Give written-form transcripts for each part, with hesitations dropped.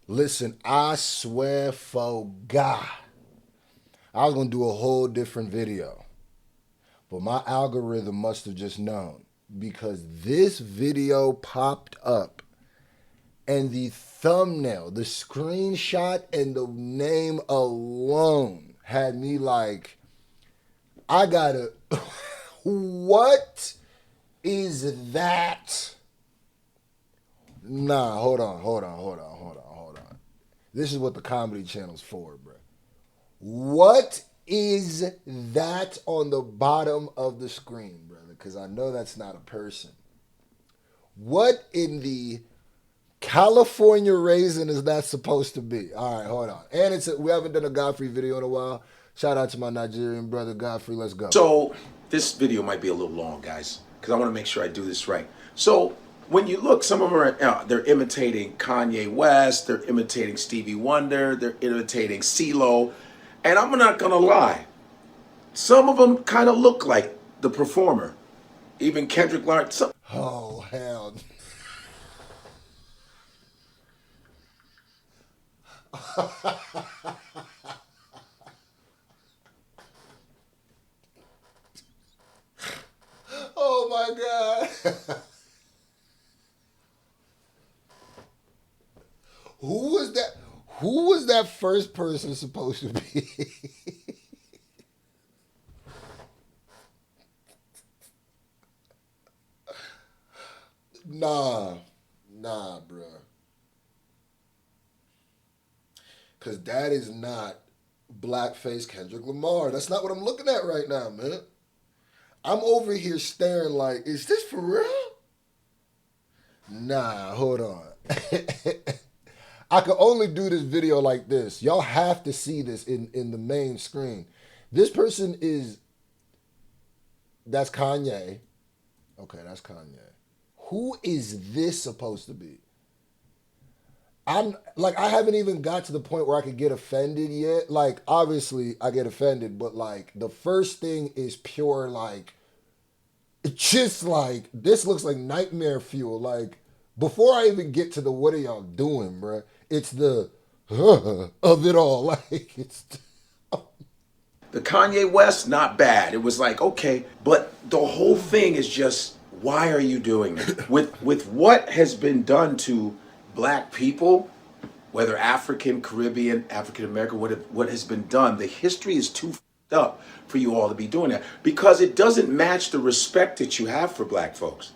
Listen, I swear for God, I was gonna do a whole different video, but my algorithm must have just known because this video popped up and the thumbnail, the screenshot, and the name alone had me like, I gotta. What is that? Nah, hold on. This is what the comedy channel's for, bro. What is that on the bottom of the screen, brother? Because I know that's not a person. What in the California raisin is that supposed to be? All right, hold on. And we haven't done a Godfrey video in a while. Shout out to my Nigerian brother Godfrey. Let's go. So this video might be a little long, guys, because I want to make sure I do this right. So when you look, some of them are they're imitating Kanye West, they're imitating Stevie Wonder, they're imitating CeeLo, and I'm not gonna lie, some of them kind of look like the performer, even Kendrick Lamar. Oh hell. Oh my God. Who was that? Who was that first person supposed to be? Nah, nah, bruh. Cause that is not Blackface Kendrick Lamar. That's not what I'm looking at right now, man. I'm over here staring like, is this for real? Nah, hold on. I could only do this video like this. Y'all have to see this in the main screen. This person is, that's Kanye. Okay, that's Kanye. Who is this supposed to be? I'm like, I haven't even got to the point where I could get offended yet. Like, obviously, I get offended, but like, the first thing is pure, like, just like, this looks like nightmare fuel. Like, before I even get to the what are y'all doing, bruh, it's the of it all. Like, it's. The Kanye West, not bad. It was like, okay, but the whole thing is just, why are you doing it? With what has been done to black people, whether African, Caribbean, African American, what has been done, the history is too fucked up for you all to be doing that because it doesn't match the respect that you have for black folks.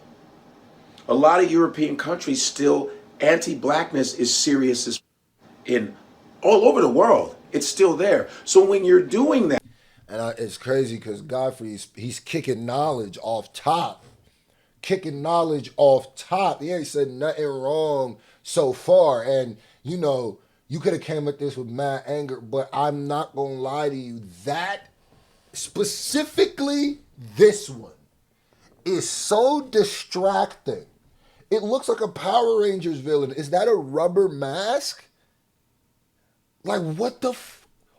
A lot of European countries still, anti-blackness is serious as in all over the world. It's still there. So when you're doing that, It's crazy because Godfrey, he's kicking knowledge off top. Kicking knowledge off top. He ain't said nothing wrong so far. And, you know, you could have came at this with mad anger, but I'm not going to lie to you. That, specifically this one, is so distracting. It looks like a Power Rangers villain. Is that a rubber mask? Like,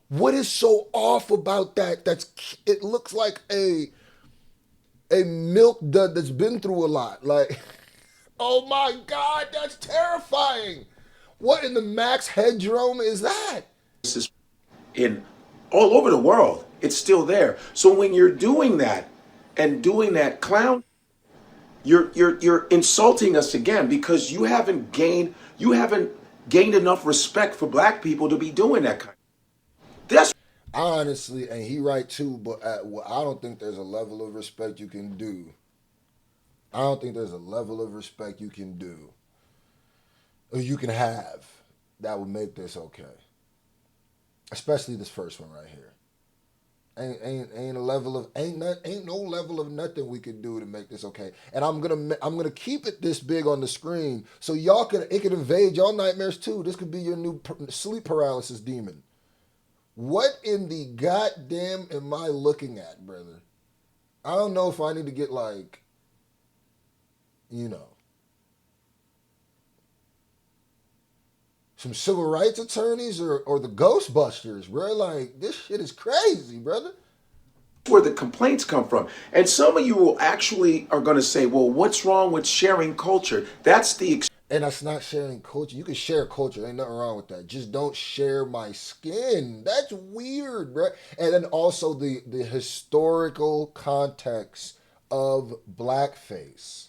what is so off about that? It looks like a milk dud that's been through a lot. Like, oh my God, that's terrifying. What in the Max Headroom is that? this is in all over the world. It's still there. So when you're doing that and doing that clown, you're insulting us again because you haven't gained enough respect for black people to be doing that kind. That's Honestly, and he right too, but well, I don't think there's a level of respect you can do. I don't think there's a level of respect you can do, or you can have, that would make this okay. Especially this first one right here. Ain't a level of ain't no level of nothing we could do to make this okay. And I'm gonna keep it this big on the screen so y'all it could invade y'all nightmares too. This could be your new sleep paralysis demon. What in the goddamn am I looking at, brother? I don't know if I need to get like, you know, some civil rights attorneys or the Ghostbusters, bro. Like, this shit is crazy, brother. where the complaints come from. And some of you will actually are going to say, well, what's wrong with sharing culture? That's the And that's not sharing culture. You can share culture. Ain't nothing wrong with that. Just don't share my skin. That's weird, bro. And then also the historical context of blackface.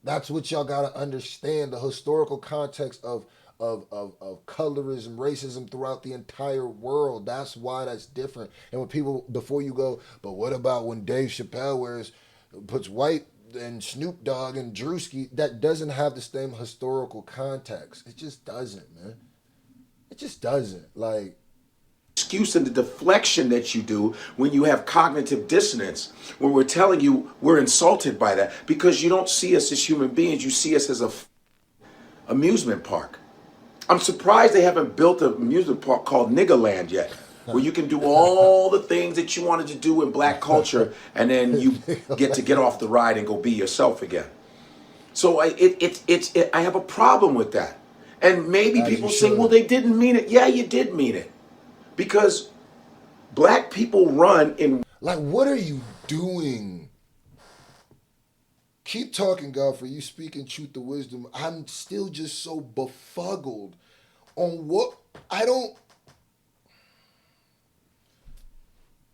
That's what y'all gotta understand. The historical context of colorism, racism throughout the entire world. That's why that's different. And when people before you go, but what about when Dave Chappelle puts white and Snoop Dogg and Drewski? That doesn't have the same historical context. It just doesn't, man. It just doesn't. Like, excuse and the deflection that you do when you have cognitive dissonance, when we're telling you we're insulted by that because you don't see us as human beings, you see us as a amusement park. I'm surprised they haven't built an amusement park called Niggerland yet, where you can do all the things that you wanted to do in black culture, and then you get off the ride and go be yourself again. So I have a problem with that. And maybe as you people say, well, should. they didn't mean it. Yeah, you did mean it. Because black people run in. Like, what are you doing? Keep talking, Godfrey. You speaking truth to wisdom. I'm still just so befuddled on what I don't.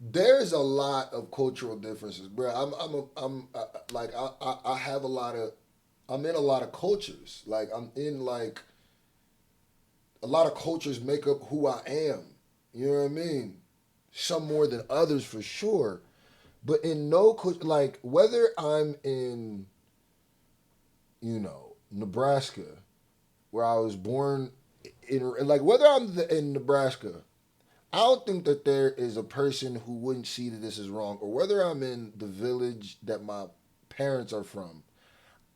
There's a lot of cultural differences, bro. Like I have a lot of. I'm in a lot of cultures. Like I'm in like a lot of cultures make up who I am. You know what I mean? Some more than others for sure. But in no like whether I'm in, Nebraska, where I was born, in like whether in Nebraska, I don't think that there is a person who wouldn't see that this is wrong, or whether I'm in the village that my parents are from.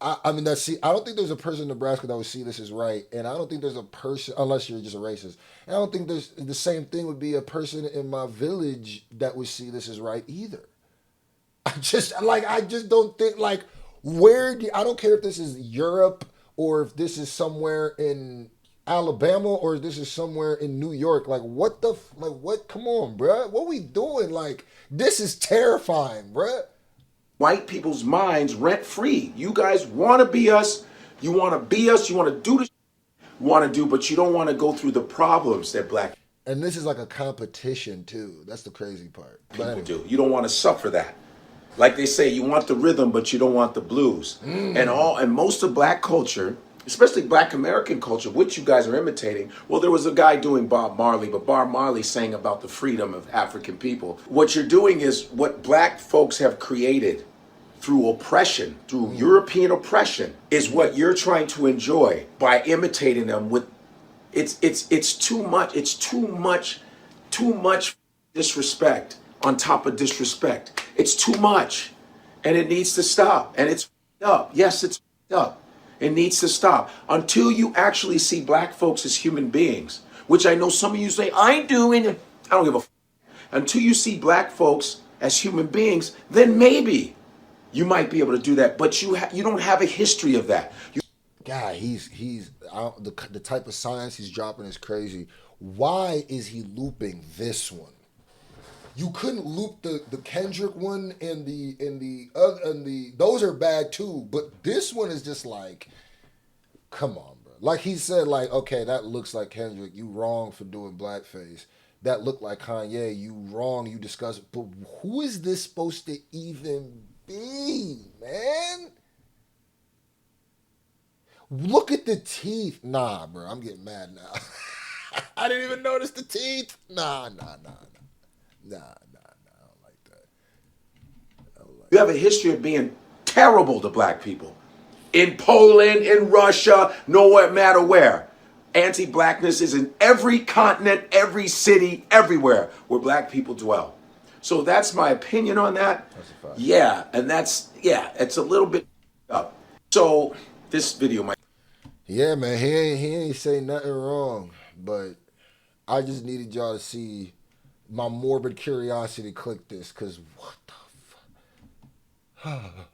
I mean, I don't think there's a person in Nebraska that would see this as right, and I don't think there's a person, unless you're just a racist. And I don't think there's the same thing would be a person in my village that would see this as right either. I just don't think like I don't care if this is Europe or if this is somewhere in Alabama or if this is somewhere in New York. Like what? Come on, bruh. What we doing? Like this is terrifying, bruh. White people's minds rent free. You guys want to be us. You want to be us. You want to do the you want to do, but you don't want to go through the problems that black And this is like a competition too. That's the crazy part. But people anyway. do. You don't want to suffer that. Like they say, you want the rhythm, but you don't want the blues. And most of black culture, especially black American culture, which you guys are imitating. Well, there was a guy doing Bob Marley, but Bob Marley sang about the freedom of African people. What you're doing is what black folks have created through oppression, through European oppression, is what you're trying to enjoy by imitating them with it's too much. It's too much disrespect on top of disrespect. It's too much. And it needs to stop. And it's up. Yes, it's up. It needs to stop. Until you actually see black folks as human beings, which I know some of you say, I ain't doing it. I don't give a f. Until you see black folks as human beings, then maybe you might be able to do that. But you don't have a history of that. God, the type of science he's dropping is crazy. Why is he looping this one? You couldn't loop the Kendrick one and the other and the those are bad too, but this one is just like, come on, bro. Like he said, like, okay, that looks like Kendrick. You wrong for doing blackface. That looked like Kanye. You wrong. You discussed, but who is this supposed to even be, man? Look at the teeth. Nah, bro, I'm getting mad now. I didn't even notice the teeth. Nah. I don't like that. I don't like You have a history of being terrible to black people. In Poland, in Russia, no matter where. Anti-blackness is in every continent, every city, everywhere where black people dwell. So that's my opinion on that. That's a fact. Yeah, and it's a little bit up. So this video might. Yeah, man, he ain't say nothing wrong, but I just needed y'all to see my morbid curiosity click this, cause what the fuck?